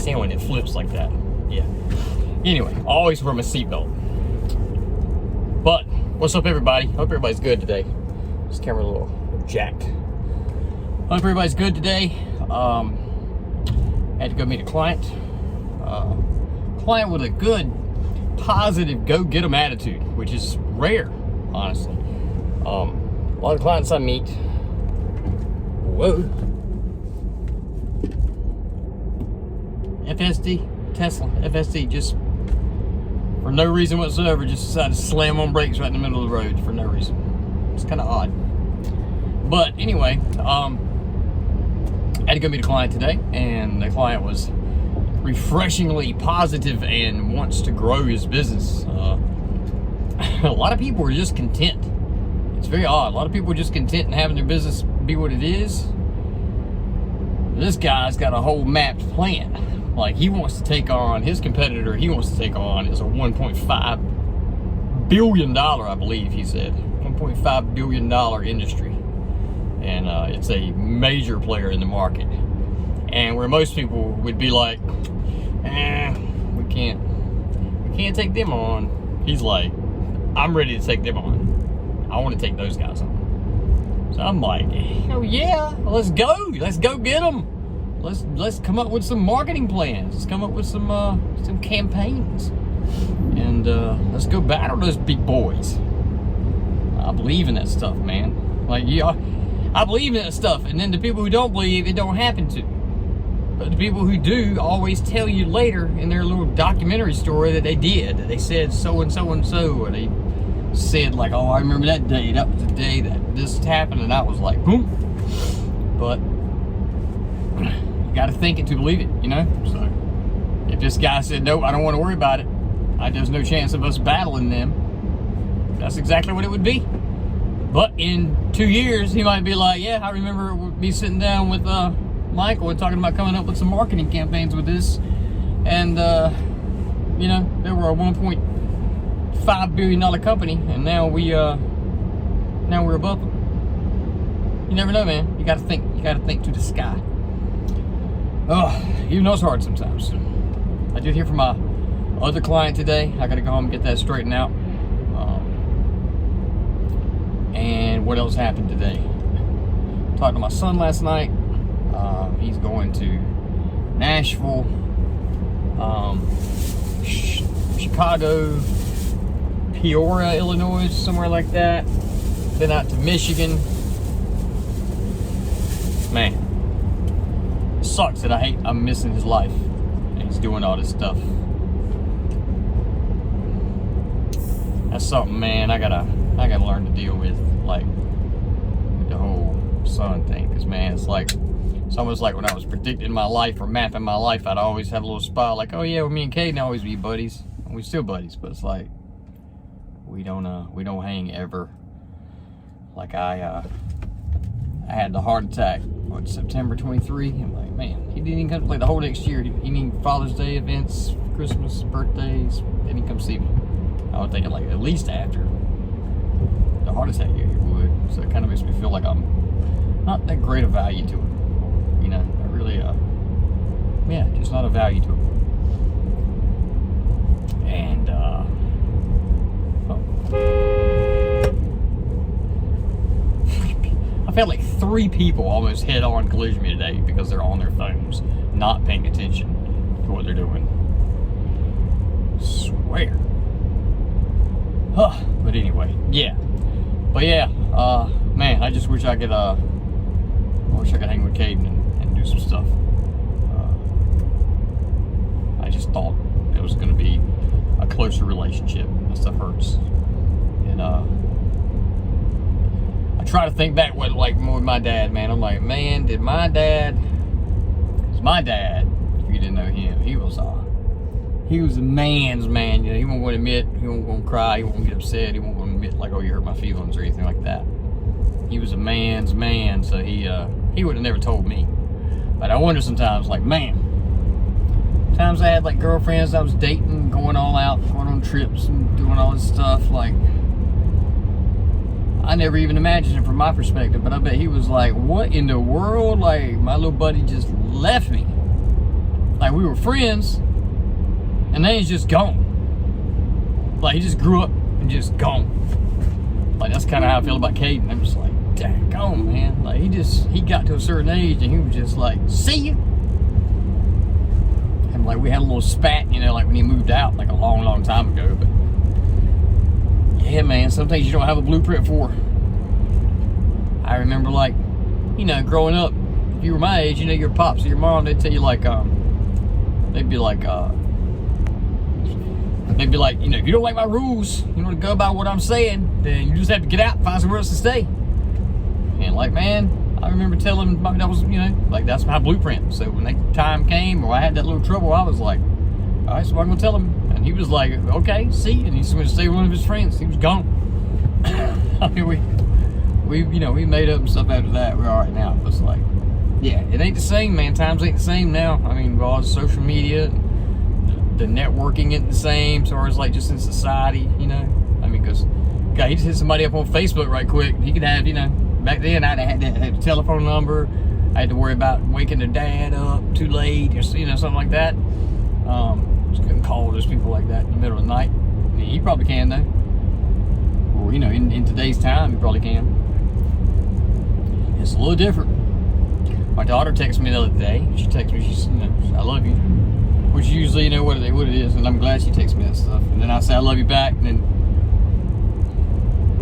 understand when it flips like that. Yeah. Anyway, always wear my seatbelt. But what's up, everybody? Hope everybody's good today. This camera a little jacked. Hope everybody's good today. Had to go meet a client. Client with a good, positive, go-get-em attitude, which is rare, honestly. A lot of clients I meet. Whoa. Tesla FSD, just for no reason whatsoever, just decided to slam on brakes right in the middle of the road for no reason. It's kind of odd. But anyway, I had to go meet a client today, and the client was refreshingly positive and wants to grow his business. A lot of people are just content. It's very odd. A lot of people are just content in having their business be what it is. This guy's got a whole mapped plan. Like, he wants to take on his competitor. He wants to take on is a $1.5 billion, I believe he said, $1.5 billion industry, and it's a major player in the market. And where most people would be like, we can't take them on. He's like, I'm ready to take them on. I want to take those guys on. So I'm like, hell yeah, let's go get them. Let's come up with some marketing plans. Let's come up with some campaigns, and let's go battle those big boys. I believe in that stuff, man. Like, yeah, I believe in that stuff. And then the people who don't believe, it don't happen to. But the people who do always tell you later in their little documentary story that they did, that they said so and so and so, and they said like, oh, I remember that day. That was the day that this happened, and I was like, boom. But you got to think it to believe it, you know. So if this guy said, nope, I don't want to worry about it, there's no chance of us battling them, that's exactly what it would be. But in 2 years, he might be like, yeah, I remember me sitting down with Michael and talking about coming up with some marketing campaigns with this, and you know, they were a $1.5 billion company, and now we're above them. You never know, man. You gotta think to the sky. Oh, even though it's hard sometimes. I did hear from my other client today. I gotta go home and get that straightened out. And what else happened today? Talked to my son last night. He's going to Nashville, Chicago, Peoria, Illinois, somewhere like that. Then out to Michigan. Man, it sucks that I'm missing his life, and he's doing all this stuff. That's something, man, I gotta learn to deal with, like, with the whole son thing. Because, man, it's almost like when I was predicting my life or mapping my life, I'd always have a little spot like, oh yeah, well, me and Caden always be buddies, and we still buddies, but it's like we don't hang ever. Like, I had the heart attack September 23. I'm like, man, he didn't even come like the whole next year. He didn't Father's Day events, Christmas, birthdays, didn't even come see me. I was thinking like at least after the heart attack he would. So it kind of makes me feel like I'm not that great of value to him. You know, I really, yeah, just not a value to him. And, I felt like 3 people almost head-on collision me today because they're on their phones, not paying attention to what they're doing. Swear. But anyway, yeah. But yeah, man, I just wish I could hang with Caden and do some stuff. I just thought it was going to be a closer relationship. That stuff hurts. And I try to think back with my dad, man. I'm like, man, it's my dad. If you didn't know him, he was a man's man. You know, he won't want to admit, he won't want to cry, he won't get upset, he won't want to admit like, oh, you hurt my feelings or anything like that. He was a man's man, so he would have never told me. But I wonder sometimes, like, man, times I had like girlfriends I was dating, going all out, going on trips and doing all this stuff, like, I never even imagined it from my perspective, but I bet he was like, what in the world? Like, my little buddy just left me. like we were friends, and then he's just gone. Like he just grew up and just gone. Like that's kind of how I feel about Caden. I'm just like, dang, gone, man. Like he got to a certain age and he was just like, see ya. And like we had a little spat, you know, like when he moved out, like a long, long time ago. But yeah, man, some things you don't have a blueprint for. I remember, like, you know, growing up, if you were my age, you know, your pops or your mom, they'd tell you like, they'd be like, you know, if you don't like my rules, you want to go by what I'm saying, then you just have to get out and find somewhere else to stay. And like, man, I remember telling my, that was, you know, like that's my blueprint. So when that time came or I had that little trouble, I was like, all right, so I'm gonna tell him. And he was like, okay, see. And he's going to stay with one of his friends. He was gone. I mean, we you know, we made up and stuff after that. We're all right now. But it's like, yeah, it ain't the same, man. Times ain't the same now. I mean, with all the social media, the networking ain't the same as far as like just in society, you know. I mean, because God, he just hit somebody up on Facebook right quick. He could have, you know, back then I had a telephone number. I had to worry about waking their dad up too late or, you know, something like that. Just couldn't call those people like that in the middle of the night. I mean, you probably can though. Or, you know, in today's time, you probably can. It's a little different. My daughter texted me the other day. She texted me, she said, you know, I love you. Which usually, you know, what it is, and I'm glad she texts me that stuff. And then I say, I love you back, and then,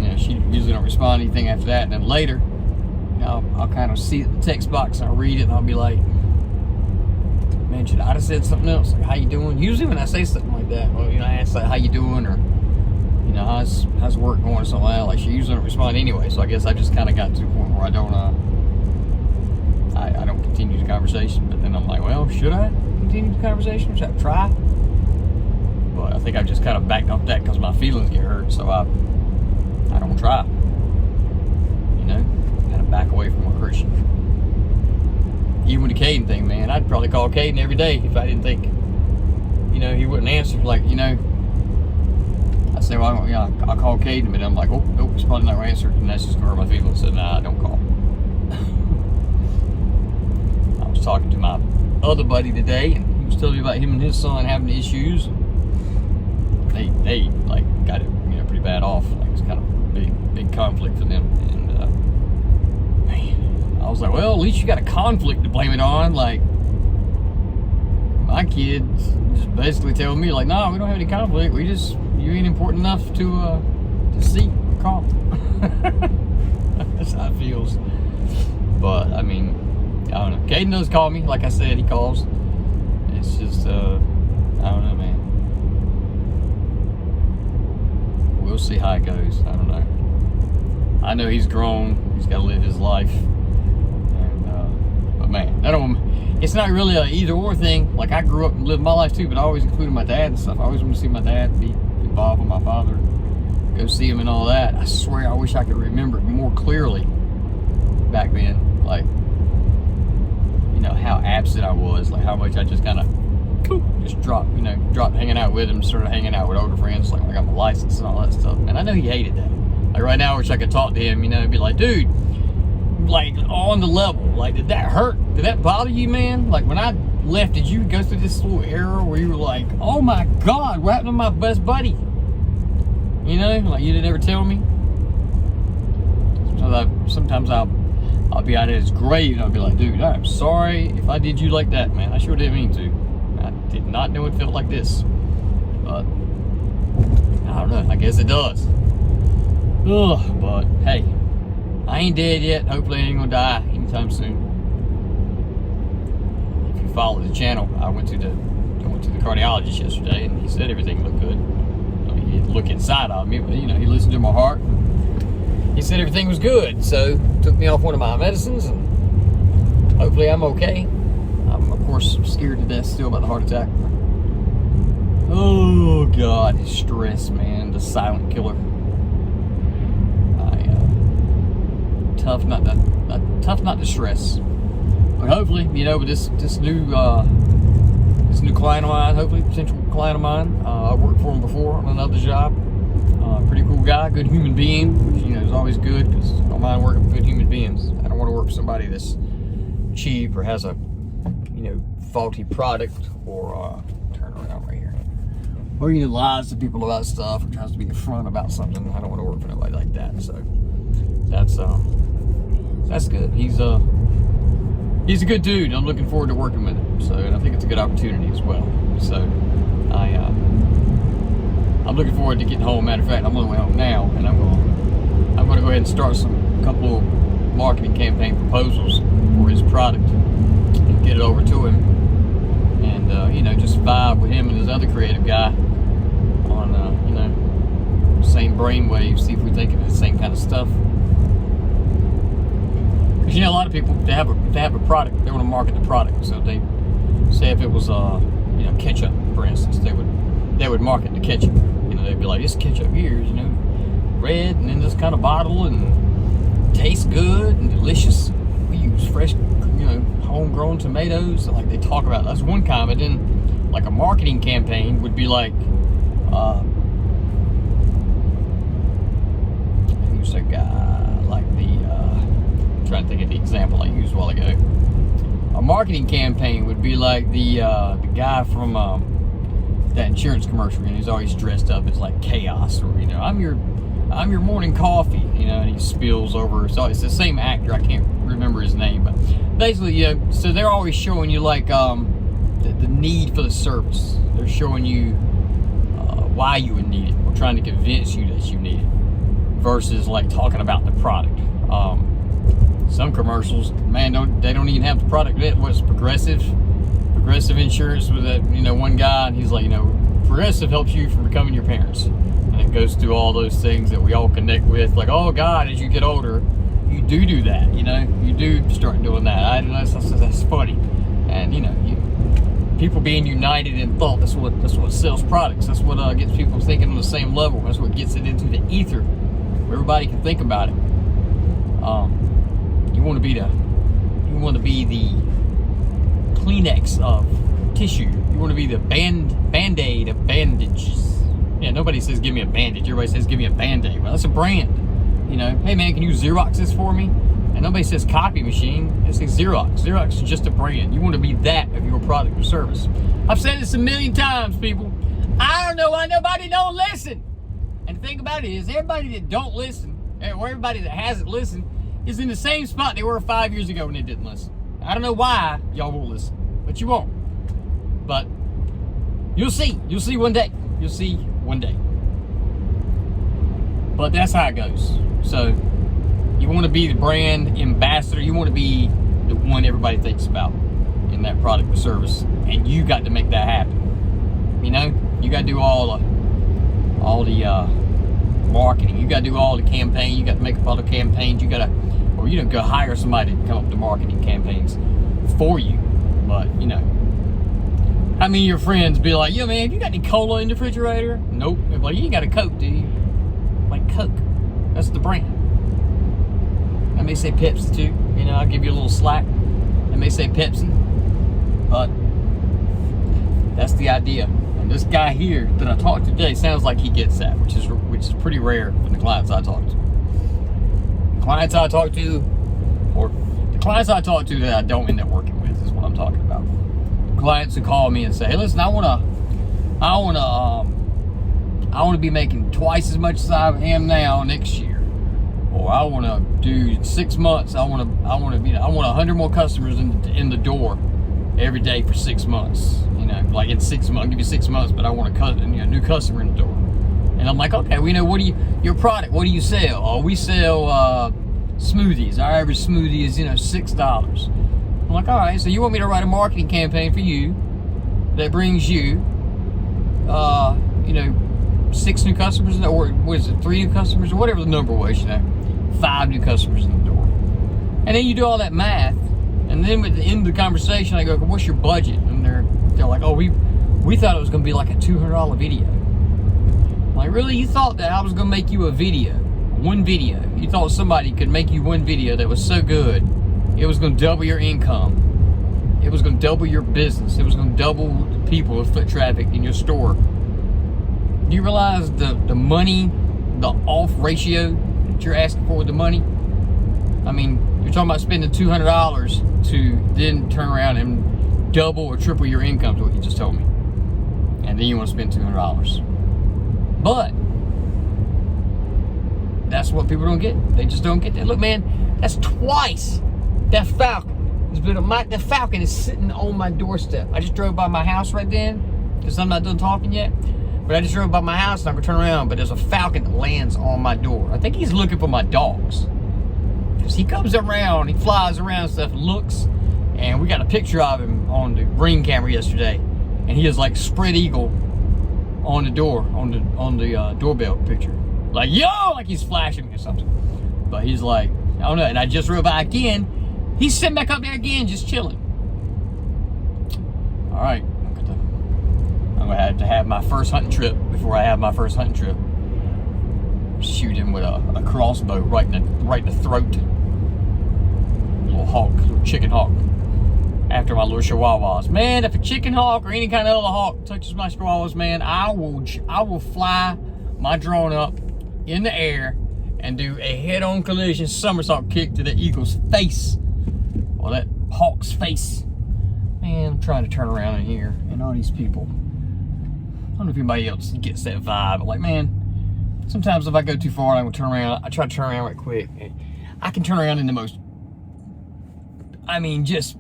you know, she usually don't respond to anything after that. And then later, you know, I'll kind of see the text box, and I'll read it, and I'll be like, man, should I have said something else? Like, how you doing? Usually when I say something like that, well, you know, I ask, like, how you doing, or, you know, how's work going, or something like that. Like, she usually don't respond anyway, so I guess I just kind of got to a point where I don't continue the conversation. But then I'm like, well, should I continue the conversation? Should I try? But I think I've just kind of backed off that because my feelings get hurt, so I don't try. You know, kind of back away from what hurts you. Even with the Caden thing, man, I'd probably call Caden every day if I didn't think, you know, he wouldn't answer. Like, you know, I say, well, yeah, I'll call Caden, but I'm like, oh, nope, he's probably not going to answer, and that's just going to hurt my feelings. So, nah, don't call. I was talking to my other buddy today, and he was telling me about him and his son having issues. They like got it, you know, pretty bad off. Like it's kind of a big conflict for them. And man, I was like, well, at least you got a conflict to blame it on. Like my kids just basically tell me, like, no, we don't have any conflict. You ain't important enough to see or call. That's how it feels. But I mean, I don't know. Caden does call me. Like I said, he calls. It's just, I don't know, man. We'll see how it goes. I don't know. I know he's grown. He's got to live his life. And, but man, it's not really a either or thing. Like I grew up and lived my life too, but I always included my dad and stuff. I always want to see my dad, be involved with my father, go see him and all that. I swear, I wish I could remember it more clearly back then. Like, you know, how absent I was, like how much I just kind of just dropped hanging out with him, started hanging out with older friends, like I got my license and all that stuff. And I know he hated that. Like right now, I wish I could talk to him, you know, and be like, dude, like on the level, like, did that hurt? Did that bother you, man? Like when I left, did you go through this little era where you were like, oh my God, what happened to my best buddy? You know, like you didn't ever tell me. Sometimes I'll be out at his grave and I'll be like, dude, I'm sorry if I did you like that, man. I sure didn't mean to. I did not know it felt like this. But I don't know. I guess it does. Ugh, but hey, I ain't dead yet. Hopefully I ain't gonna die anytime soon. If you follow the channel, I went to the cardiologist yesterday and he said everything looked good. I mean, he didn't look inside of me, but you know, he listened to my heart. He said everything was good, so took me off one of my medicines, and hopefully I'm okay. I'm, of course, scared to death still about the heart attack. Oh, God, stress, man, the silent killer. Tough not to stress. But hopefully, you know, with this new client of mine, hopefully potential client of mine, I worked for him before on another job. Pretty cool guy, good human being, which, you know, is always good because I don't mind working with good human beings. I don't want to work for somebody that's cheap or has a faulty product, or turn around right here, or lies to people about stuff, or tries to be upfront about something. I don't want to work for nobody like that. So that's good. He's a good dude. I'm looking forward to working with him. So, and I think it's a good opportunity as well. So I'm looking forward to getting home. Matter of fact, I'm on the way home now, and I'm going to go ahead and start a couple of marketing campaign proposals for his product and get it over to him, and just vibe with him and his other creative guy on same brainwave, see if we think of the same kind of stuff. Because a lot of people, they have a product, they want to market the product. So they say if it was ketchup, for instance, they would market the ketchup. They'd be like, this ketchup here is red and in this kind of bottle and tastes good and delicious. We use fresh homegrown tomatoes. Like, they talk about, that's one kind. But then like a marketing campaign would be like who's a guy like I'm trying to think of the example I used a while ago. A marketing campaign would be like the guy from that insurance commercial, he's always dressed up as like chaos, or I'm your morning coffee, and he spills over. So it's the same actor, I can't remember his name, but basically, so they're always showing you like the need for the service. They're showing you why you would need it, or trying to convince you that you need it, versus like talking about the product. Some commercials, man, they don't even have the product yet. What's Progressive Insurance with that, one guy, and he's like, Progressive helps you from becoming your parents. And it goes through all those things that we all connect with, like, oh God, as you get older, you do that, you do start doing that. I don't know, that's funny. And people being united in thought, that's what sells products. That's what gets people thinking on the same level. That's what gets it into the ether where everybody can think about it. You want to be the Kleenex of tissue. You want to be the Band-Aid of bandages. Yeah, nobody says give me a bandage. Everybody says give me a Band-Aid. Well, that's a brand. Hey man, can you Xerox this for me? And nobody says copy machine. They say Xerox. Xerox is just a brand. You want to be that of your product or service. I've said this a million times, people. I don't know why nobody don't listen. And the thing about it is, everybody that don't listen, or everybody that hasn't listened, is in the same spot they were 5 years ago when they didn't listen. I don't know why y'all won't listen, but you won't. But you'll see. You'll see one day. You'll see one day. But that's how it goes. So you want to be the brand ambassador. You want to be the one everybody thinks about in that product or service, and you got to make that happen. You got to do all the marketing. You got to do all the campaign. You got to make up all the campaigns. You got to, or go hire somebody to come up with marketing campaigns for you. But how many of your friends be like, yo man, have you got any cola in the refrigerator? Nope. They're like, you ain't got a Coke, do you? Like, Coke. That's the brand. I may say Pepsi too. I'll give you a little slack. I may say Pepsi. But that's the idea. And this guy here that I talked to today sounds like he gets that, which is pretty rare from the clients I talk to. Clients I talk to, or the clients I talk to that I don't end up working with, is what I'm talking about. Clients who call me and say, hey, listen, I want to be making twice as much as I am now next year, or I want to do 6 months. I want 100 more customers in the door every day for 6 months. Like in 6 months, I'll give you 6 months, but I want a new customer in the door. And I'm like, okay, your product, what do you sell? Oh, we sell smoothies. Our average smoothie is, $6. I'm like, all right, so you want me to write a marketing campaign for you that brings you, 6 new customers, or what is it, 3 new customers, or whatever the number was, 5 new customers in the door. And then you do all that math, and then at the end of the conversation, I go, what's your budget? And they're like, oh, we thought it was going to be like a $200 video. I'm like, really? You thought that I was going to make you a video, one video? You thought somebody could make you one video that was so good, it was going to double your income, it was going to double your business, it was going to double the people with foot traffic in your store? Do you realize the money, the off ratio that you're asking for with the money? I mean, you're talking about spending $200 to then turn around and double or triple your income to what you just told me. And then you want to spend $200. But that's what people don't get. They just don't get that. Look, man, that's twice that falcon. The falcon is sitting on my doorstep. I just drove by my house right then, because I'm not done talking yet. But I just drove by my house and I'm gonna turn around, but there's a falcon that lands on my door. I think he's looking for my dogs. Because he comes around, he flies around and stuff, looks, and we got a picture of him on the Ring camera yesterday. And he is like spread eagle on the door, on the doorbell picture. Like, yo, like he's flashing me or something. But he's like, I don't know. And I just rode by again. He's sitting back up there again, just chilling. All right, I'm gonna have to have my first hunting trip before I have my first hunting trip. Shoot him with a crossbow right in the throat. Little hawk, little chicken hawk. After my little chihuahuas, man. If a chicken hawk or any kind of other hawk touches my chihuahuas, man, I will fly my drone up in the air and do a head-on collision somersault kick to the eagle's face. Or that hawk's face. Man, I'm trying to turn around in here, and all these people. I don't know if anybody else gets that vibe, but like, man, sometimes if I go too far, I'm gonna turn around. I try to turn around right quick. I can turn around in the most, I mean, just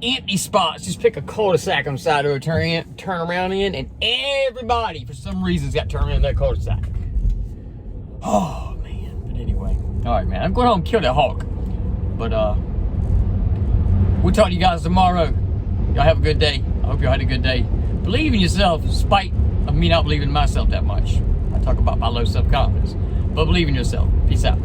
empty spots. Just pick a cul-de-sac on the side of a turn around in, and everybody, for some reason, has got turned around in that cul-de-sac. Oh, man. But anyway, all right, man. I'm going home and kill that hawk. But, we'll talk to you guys tomorrow. Y'all have a good day. I hope y'all had a good day. Believe in yourself, in spite of me not believing in myself that much. I talk about my low self-confidence. But believe in yourself. Peace out.